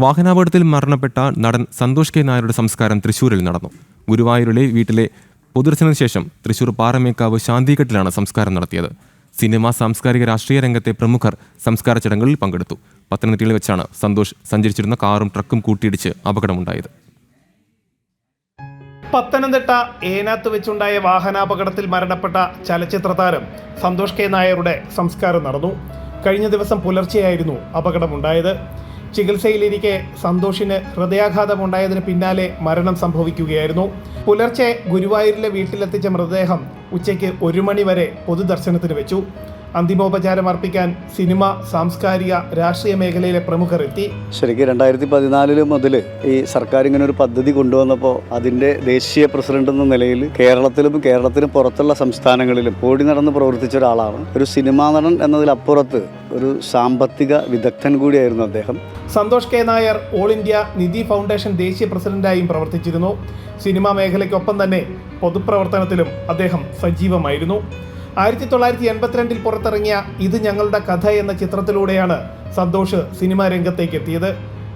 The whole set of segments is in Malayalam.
വാഹനാപകടത്തിൽ മരണപ്പെട്ട നടൻ സന്തോഷ് കെ നായരുടെ സംസ്കാരം തൃശൂരിൽ നടന്നു. ഗുരുവായൂരിലെ വീട്ടിലെ പൊതുദർശനത്തിന് ശേഷം തൃശൂർ പാറമേക്കാവ് ശാന്തിഘട്ടിലാണ് സംസ്കാരം നടത്തിയത്. സിനിമ, സാംസ്കാരിക, രാഷ്ട്രീയ രംഗത്തെ പ്രമുഖർ സംസ്കാര ചടങ്ങുകളിൽ പങ്കെടുത്തു. പത്തനംതിട്ടയിൽ വെച്ചാണ് സന്തോഷ് സഞ്ചരിച്ചിരുന്ന കാറും ട്രക്കും കൂട്ടിയിടിച്ച് അപകടമുണ്ടായത്. പത്തനംതിട്ട ഏനാത്ത് വെച്ചുണ്ടായ വാഹനാപകടത്തിൽ മരണപ്പെട്ട ചലച്ചിത്ര താരം സന്തോഷ് കെ നായരുടെ സംസ്കാരം നടന്നു. കഴിഞ്ഞ ദിവസം പുലർച്ചെയായിരുന്നു അപകടമുണ്ടായത്. ചികിത്സയിലിരിക്കെ സന്തോഷിന് ഹൃദയാഘാതമുണ്ടായതിന് പിന്നാലെ മരണം സംഭവിക്കുകയായിരുന്നു. പുലർച്ചെ ഗുരുവായൂരിലെ വീട്ടിലെത്തിച്ച മൃതദേഹം ഉച്ചയ്ക്ക് 1 മണി വരെ പൊതുദർശനത്തിന് വെച്ചു. അന്തിമോപചാരം അർപ്പിക്കാൻ സിനിമ, സാംസ്കാരിക, രാഷ്ട്രീയ മേഖലയിലെ പ്രമുഖർ എത്തി. ശരിക്കും 2014 മുതൽ ഈ സർക്കാർ ഇങ്ങനെ ഒരു പദ്ധതി കൊണ്ടുവന്നപ്പോൾ അതിൻ്റെ ദേശീയ പ്രസിഡന്റ് എന്ന നിലയിൽ കേരളത്തിന് പുറത്തുള്ള സംസ്ഥാനങ്ങളിലും ഓടി നടന്ന് പ്രവർത്തിച്ച ഒരാളാണ്. ഒരു സിനിമാ നടൻ എന്നതിലപ്പുറത്ത് ഒരു സാമ്പത്തിക വിദഗ്ധൻ കൂടിയായിരുന്നു അദ്ദേഹം. Santosh K Nair all India Nidhi foundation ദേശീയ പ്രസിഡന്റായും പ്രവർത്തിച്ചിരുന്നു. സിനിമാ മേഖലയ്ക്കൊപ്പം തന്നെ പൊതുപ്രവർത്തനത്തിലും അദ്ദേഹം സജീവമായിരുന്നു. 1982 പുറത്തിറങ്ങിയ ഇത് ഞങ്ങളുടെ കഥ എന്ന ചിത്രത്തിലൂടെയാണ് സന്തോഷ് സിനിമാ രംഗത്തേക്ക് എത്തിയത്.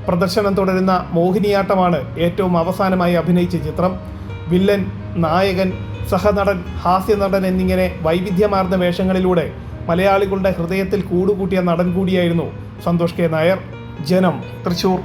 പ്രദർശനം തുടരുന്ന മോഹിനിയാട്ടമാണ് ഏറ്റവും അവസാനമായി അഭിനയിച്ച ചിത്രം. വില്ലൻ, നായകൻ, സഹനടൻ, ഹാസ്യനടൻ എന്നിങ്ങനെ വൈവിധ്യമാർന്ന വേഷങ്ങളിലൂടെ മലയാളികളുടെ ഹൃദയത്തിൽ കൂടുകൂട്ടിയ നടൻ കൂടിയായിരുന്നു സന്തോഷ് കെ നായർ. ജനം, തൃശൂർ.